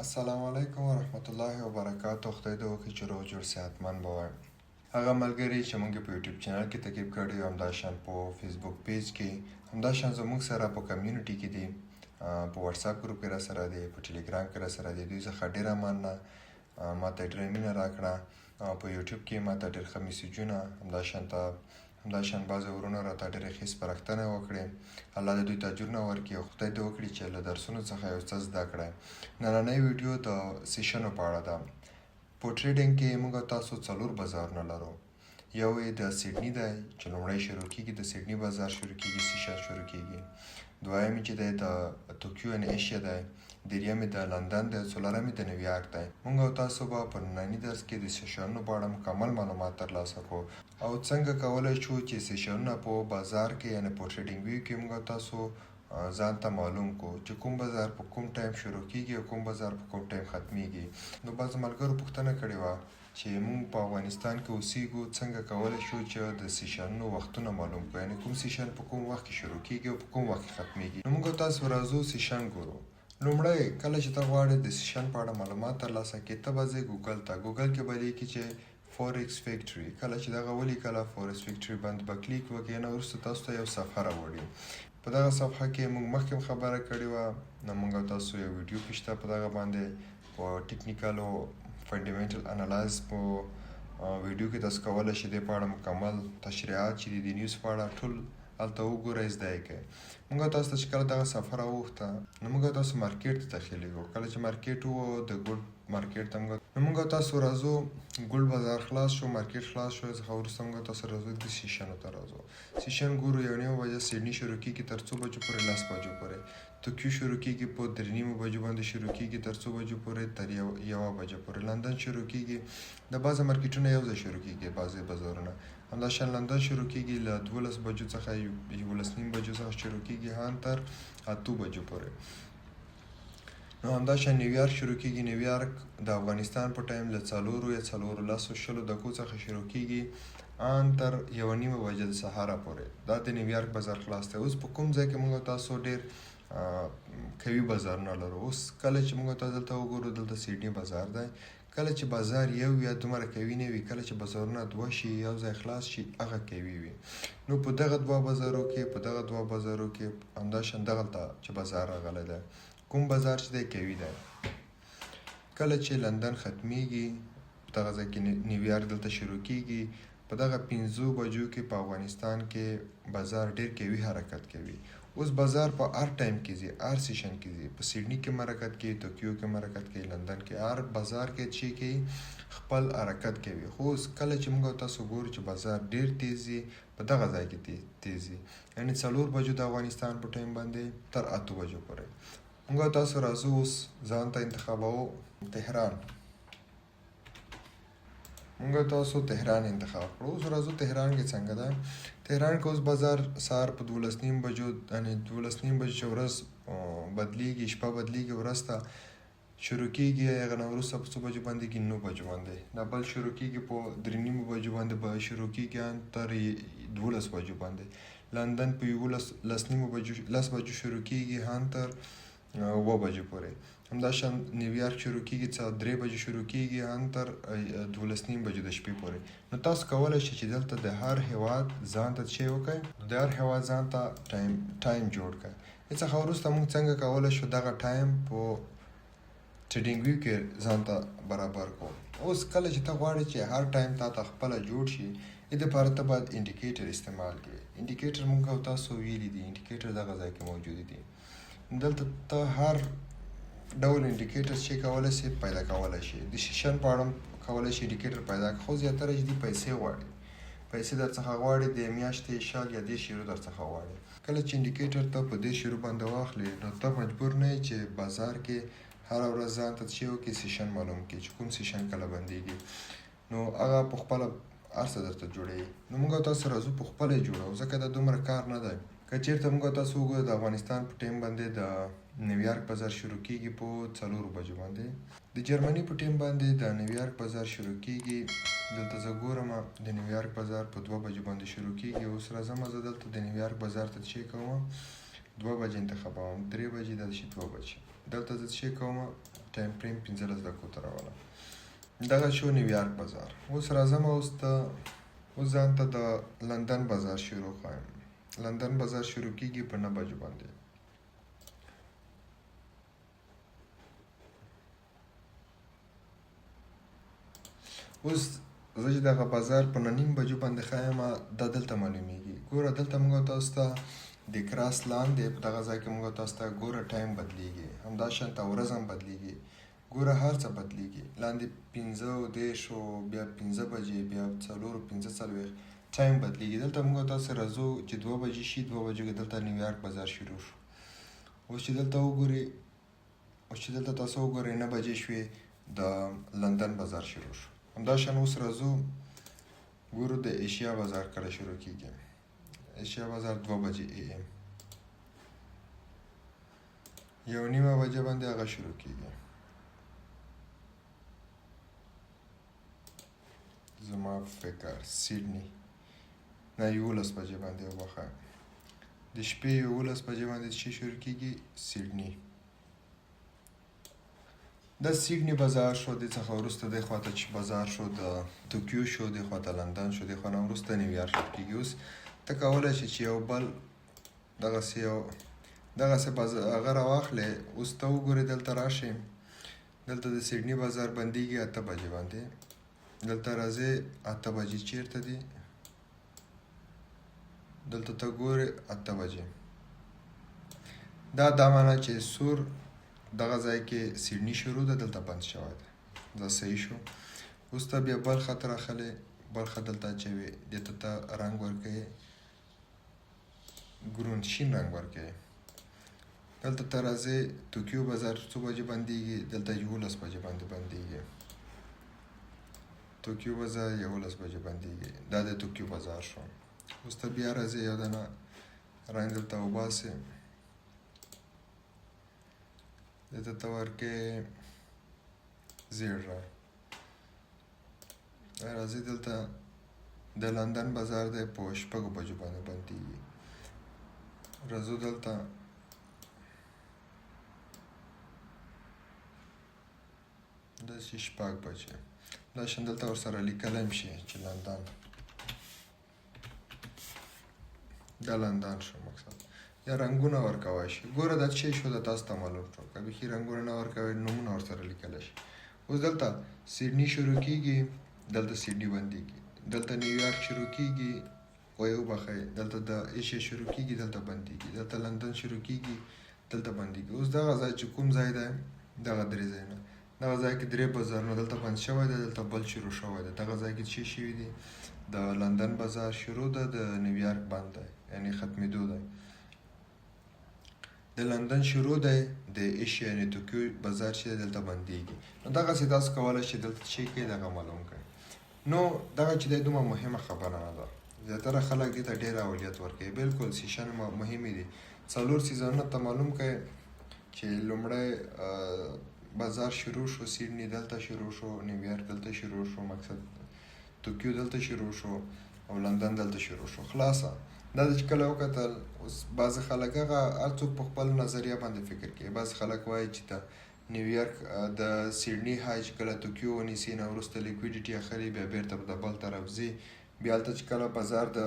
السلام علیکم ورحمت الله وبرکاتو. خدای دې وکړي چې روغ جوړ صحتمند به وای. هغه ملګري چې موږ په یوټیوب چینل کې تعقیب کړي او همداشان په فیسبوک پیج کې همداشان زموږ سره په کمیونټي کې دي، په واتساپ ګروپ کې را سره دي، په ټلیګرام کې را سره دي، دوی څخه ډېره مننه. ما ته ډېره مینه راکړه. په یوټیوب کې ما ته ډېر ښه میسیجونه همداشان بعضې ورونه راته ډېرې ښې سپارښتنې وکړې. الله دې دوی ته اجرونه ورکړي او خدای دې وکړي چې له درسونو څخه یو څه زده کړی. نننۍ ویډیو د سیشنو په اړه ده. په ټریډینګ کې موږ تاسو 4 بازارونه لرو. یو یې د سیډني دی چې لومړی شروع کېږي، د سیډني بازار شروع کېږي، سیشن شروع کېږي. دویم چې دی د توکیو ان ایشیا دی. دریم د لندن دی. څلورم د نیویارک دی. موږ او تاسو به په ننني درس کې د سیشنونو په اړه مکمل معلومات ترلاسه کوو او څنګه کولی شو چې سیشنونه په بازار کې یعنې په ټریډینګ ویو کې موږ تاسو ځان ته معلوم کو چې کوم بازار په کوم ټایم شروع کېږي او کوم بازار په کوم ټایم ختمیږي. نو بعضو ملګرو پوښتنه کړې وه چې موږ په افغانستان کې اوسېږو، څنګه کولی شو چې د سیشنونو وختونه معلوم کړو، یعنې کوم سیشن په کوم وخت کې شروع کېږي او په کوم وخت کې ختمیږي. نو موږ تاسو راځو سیشن ګورو. لومړی کله چې ته غواړې د سیشن په اړه معلومات ترلاسه کړې، ته به ځې ګوګل ته. ګوګل کې به لیکي چې فورکس فیکټري. کله چې دغه ولیکله فورکس فیکټري باندې به کلیک وکړې، نه وروسته تاسو ته یو صفحه راوړي. په دغه صفحه کې موږ مخکې خبره کړې وه. نو موږ تاسو یو ویډیو کې شته په دغه باندې په ټیکنیکل او فنډامنټل انالایز په ویډیو کې تاسو کولی شئ دې په اړه مکمل تشریحات چې دي د نیوز په اړه ټول هلته وګورئ، زده یې کړئ. موږ تاسو ته چې کله دغه صفحه راوغوښته نو موږ تاسو مارکیټ ته داخلېږو. کله چې مارکیټ وو د ګولډ مارکیټ ته نو موږ تاسو راځو. ګولډ بازار خلاص شو، مارکیټ خلاص شو، څخه وروسته موږ تاسو راځو د سیشنو ته راځو. سیشن ګورو. 1:30 بجې سیډني شروع کېږي تر څو بجو پورې؟ 10 بجو پورې. توکیو شروع کېږي په 3:30 بجو باندې شروع کېږي تر څو بجو پورې؟ تر 1 بجه پورې. لندن شروع کېږي. د بعضې مارکیټونه یو ځای شروع کېږي، بعضې بازارونه همداشان لندن شروع کېږي له 12 بجو څخه 11:30 بجو څخه شروع کېږي هم تر 8 بجو پورې. نو همداشان نیویارک شروع کېږي. نیویارک د افغانستان په ټایم له 4 یا 4:10 دقیقو څخه شروع کېږي ان تر 1:30 بجې د سهاره پورې. دا د نیویارک بازار خلاص دی. اوس په کوم ځای کې موږ تاسو ډېر قوي بازارونه لرو. اوس کله چې موږ تاسو دلته وګورو، دلته سیډني بازار دی. کله چې بازار یو یا دومره قوي نه وي، کله چې بازارونه دوه شي یو ځای خلاص شي، هغه قوي وي. نو په دغه دوه بازارو کې همداشان دغلته چې بازار راغلی دی، کوم بازار چې دی قوي دی. کله چې لندن ختمیږي، په دغه ځای کې نیویارک دلته شروع کېږي. په دغه 5 بجو کې په افغانستان کې بازار ډېر قوي حرکت کوي. اوس بازار په هر ټایم کې ځي، هر سیشن کې ځي. په سیډني کې حرکت کوي، توکیو کې حرکت کوي، لندن کې، هر بازار کې چې کوي خپل حرکت کوي. خو اوس کله چې موږ تاسو ګورو چې بازار ډېر تیز وي، په دغه ځای کې تیز وي، یعنې 4 بجو د افغانستان په ټایم باندې تر 8 بجو پورې. موږ تاسو راځو. اوس ځان ته انتخابوو تهران. موږ تاسو تهران انتخاب کړو. اوس راځو تهران کې څنګه ده. تهران کې اوس بازار سهار په 12:30 بجو، یعنې 12:30 بجې چې ورځ بدلیږي، شپه بدلیږي، ورځ ته شروع کېږي. هغه نه وروسته په څو بجو باندې کې؟ 9 بجو باندې. دا بل شروع کېږي په 3:30 بجو باندې به شروع کېږي تر 12 بجو باندې. لندن په 10 بجو شروع کېږي هم تر 9 بجو پورې. همداشان نیویارک شروع کېږي 3 بجې شروع کېږي هم تر 12:30 بجو د شپې پورې. نو تاسو کولی شئ چې دلته د هر هېواد ځان ته څه وکړئ، د هر هېواد ځان ته ټایم جوړ کړئ. څخه وروسته موږ څنګه کولی شو دغه ټایم په ټریډینګ ویو کې ځان ته برابر کړو. اوس کله چې ته غواړې چې هر ټایم تا ته خپله جوړ شي، دې دپاره ته باید انډیکیټر استعمال کړې. انډیکیټر موږ او تاسو ویلي دي، انډیکیټر دغه ځای کې موجود دي. دلته ته هر ډول انډیکیټر چې کولی شي پیدا کولی شي. د سیشن په اړه کولی شي انډیکیټر پیدا کړي، خو زیاتره چې دي پیسې غواړي. پیسې در څخه غواړي، د میاشتې 10 در څخه غواړي. کله چې انډیکیټر ته په 10 باندې واخلې، نو ته مجبور نه یې چې بازار کې هره ورځ ځان ته څه وکړي، سیشن معلوم کړي چې کوم سیشن کله بندېږي. نو هغه په خپله هر څه درته جوړوي. نو موږ تاسو راځو په خپله یې جوړوو، ځکه دا دومره کار نه دی. که چېرته موږ تاسو وګورو د افغانستان په ټایم باندې د نیویارک بازار شروع کېږي په 4 بجو باندې. د جرمني په ټایم باندې د نیویارک بازار شروع کېږي. دلته زه ګورم د نیویارک بازار په 2 بجو باندې شروع کېږي. اوس راځم زه دلته د نیویارک بازار ته څه کوم، 2 بجې انتخابوم، 3 بجې، دا شي 2 بجې. دلته زه څه کوم، ټایم فریم 15 دقیقو ته راوله. دغه شو نیویارک بازار. اوس راځم اوس ځان ته د لندن بازار شروع خوایم. لندن بازار شروع کیږي په 9 بجو باندې. اوس زه چې دغه بازار په 9:30 بجو باندې ښایم دا دلته معلومیږي. ګوره دلته موږ تاسو ته د کراس لاندې په دغه ځای کې موږ تاسو ته ګوره ټایم بدلیږي، همداشانته ورځ هم بدلیږي. ګوره هر څه بدلیږي. لاندې 15:10 بیا 15 بجې بیا 4:45 ټایم بدلیږي. دلته موږ تاسو راځو چې 2 بجې شي، 2 بجو کې دلته نیویارک بازار شروع شو. اوس چې دلته تاسو وګورئ 9 بجې شوې د لندن بازار شروع شو. همداشان اوس راځو ګورو د ایشیا بازار کله شروع کیږي. ایشیا بازار 2 بجې AM 1:30 بجې باندې هغه شروع کیږي. زما فکر سیډنی نه 11 بجې باندې وبخه د شپې 11 بجې باندې چې شروع کیږي سیډنی. د سیډنی بازار شو، د څخه وروسته د خواته چې بازار شو د توکیو شو، د خواته لندن شو، د خواته وروسته نیویارک شروع کیږي. اوس ته کولی شې چې یو بل دغسې هغه راواخلې. اوس ته وګورې دلته راشې، دلته د سیډنی بازار بندیږي 8 بجې باندې. دلته راځې 8 بجې چیرته دي؟ دلته ته ګورې 8 بجې. دا معنا چې سور دغه ځای کې سیډنی شروع ده، دلته بند شوی ده. دا صحیح شو. اوس ته بیا بلخه ته راخلې، بلخه دلته اچوې، دې ته رنګ ورکوې، ګرون شین رنګ ورکوې. دلته ته راځې توکیو بازار څو بجې بندیږي؟ دلته 11 بجې باندې بندیږي. توکیو بازار 11 بجې بندیږي. دا د توکیو بازار شو. اوس ته بیا راځې یو دانه رنګ دلته وباسې، دلته ته ورکې زیړ رنګ. راځې دلته د لندن بازار دی په 6 بجو باندې بندیږي. راځو دلته داسې 6 بجې. داشان دلته ورسره لیکلی هم شي چې لندن، دا لندن شو مقصد. یا رنګونه ورکوی شي. ګوره دا څه شو د تاسو ته معلوم شو. که بیخي رنګونه نه ورکوئ نومونه ورسره لیکلی شي. اوس دلته سیډني شروع کیږي، دلته سیډني بندیږي. دلته نیویارک شروع کیږي، وبخئ دلته د ایشیا شروع کیږي، دلته بندیږي. دلته لندن شروع کیږي، دلته بندیږي. اوس دغه ځای چې کوم ځای دی، دغه 3 ځایونه، دغه ځای کې 3 بازارونه، دلته بند شوی دی، دلته بل شروع شوی دی. دغه ځای کې څه شوي دي؟ د لندن بازار شروع ده، د نیویارک بند دی، یعنی ختمېدو دی. د لندن شروع دی، د ایشیا یعنی توکیو بازار چې دلته بندیږي. نو دغسې تاسو کولی شئ دلته چې کوي دغه معلوم کړئ. نو دغه چې دی دومره مهمه خبره نه ده. زیاتره خلک دې ته ډېر اولویت ورکوي. بالکل سیشن مهمې دي. 4 سیزنونه ته معلوم کړئ چې لومړی بازار شروع شو، سیډني دلته شروع شو، نیویارک دلته شروع شو، مقصد توکیو دلته شروع شو او لندن دلته شروع شو. خلاصه دا چې کله وکتل، اوس بعضې خلک هغه هر څوک په خپل نظریه باندې فکر کوي. بعضې خلک وایي چې د نیویارک د سیډني های چې کله توکیو ونیسي، نه وروسته لیکویډیټي اخلي، بیا بیرته د بل طرف ځي. بیا هلته چې کله بازار د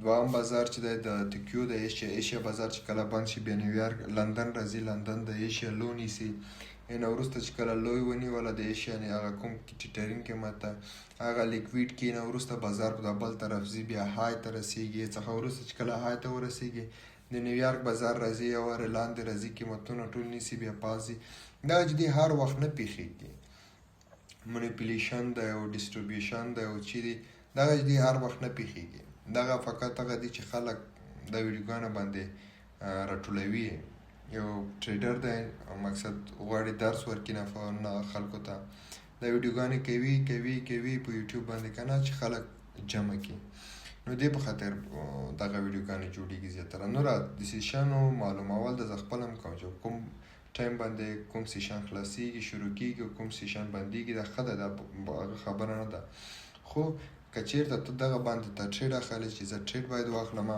دوام بازار چې دی د توکیو د ایشیا بازار چې کله بند شي، بیا نیویارک لندن راځي، لندن د ایشیا لو نیسي. نه وروسته چې کله لوی ونیوله د ایشیا نه هغه کوم ټیټرین قیمت ته هغه لیکویډ کې، نه وروسته بازار په بل طرف ځي، بیا های ته رسیږي. څخه وروسته چې کله های ته ورسیږي، د نیویارک بازار راځي، یو وار لاندې راځي، قیمتونه ټول نیسي، بیا پاسي. دا چې دی هر وخت نه پیښیږي. منیپولیشن دی او ډسټریبیوشن دی او چې دی دغه چې دی هر وخت نه پیښیږي. دغه فقط هغه دی چې خلک د ویډیوګانو باندې راټولوي. یو ټریډر دی، مقصد غواړي درس ورکړي خلکو ته، دا ویډیوګانې کوي په یوټیوب باندې که نه چې خلک جمع کړي. نو دې په خاطر دغه ویډیوګانې جوړېږي زیاتره. نور د سیشنو معلومول د زه خپل هم کوم چې کوم ټایم باندې کوم سیشن خلاصیږي، شروع کیږي، او کوم سیشن بندیږي. دا ښه ده، دا هغه خبره نه ده. خو که چېرته ته دغه باندې ته ټریډ اخلې چې زه ټریډ باید واخلم،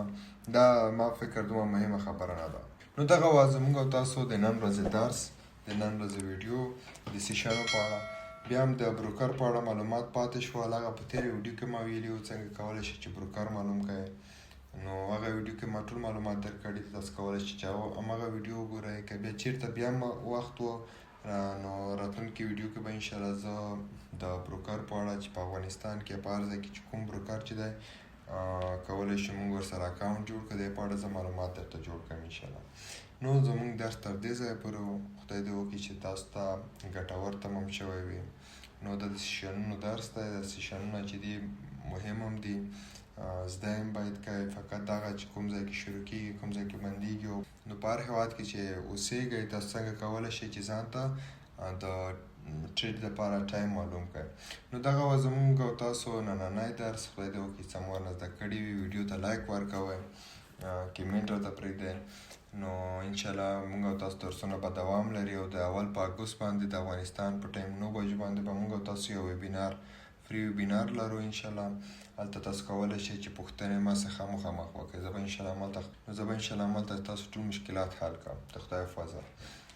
دا ما فکر دومره مهمه خبره نه ده. نو دغه وه زموږ او تاسو د نن ورځې درس. د نن ورځې ویډیو د سیشنو په اړه. بیا هم د بروکر په اړه معلومات پاتې شول. هغه په تېره ویډیو کې ما ویلي وو څنګه کولی شئ چې بروکر معلوم کړئ. نو هغه ویډیو کې ما ټول معلومات درکړي دي. تاسو کولی شئ چې همغه ویډیو وګورئ. که بیا چېرته بیا هم وخت و نو راتلونکي ویډیو کې به انشاءالله زه د بروکر په اړه چې په افغانستان کې په هر ځای کې چې کوم بروکر چې دی کولی شو موږ ورسره اکاونټ جوړ کړو. د دې په اړه زه معلومات درته جوړ کړم انشاءالله. نو زموږ درس تر دې ځایه پورې و. خدای دې وکړي چې تاسو ته ګټور تمام شوی وي. نو دا د سیشنونو درس دی. د سیشنونه چې دي مهم هم دي، زده هم باید کوئ. فقط دغه چې کوم ځای کې شروع کېږي کوم ځای کې بندېږي. نو په هر هېواد کې چې اوسېږئ تاسو څنګه کولی شئ چې ځان ته د ټریډ لپاره ټایم معلوم کړئ. نو دغه وه زموږ او تاسو نننی درس. خدای دې وکړي څه مو ورنه زده کړي وي. ویډیو ته لایک ورکوئ، کمنټ راته پرېږدئ. نو انشاءالله موږ او تاسو درسونه به دوام لري او د اول په اګست باندې د افغانستان په ټایم 9 بجو باندې به موږ او تاسو یو ویبینار فری ویبینار لرو انشاءالله. هلته تاسو کولی شئ چې پوښتنې ما څخه مخامخ وکړئ. زه به انشاءالله هملته تاسو ټول مشکلات حل کړم. د خدای فضل.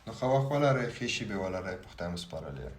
نو ښه وخت ولرئ، ښې شېبې ولرئ. په خدای مو سپارلی یم.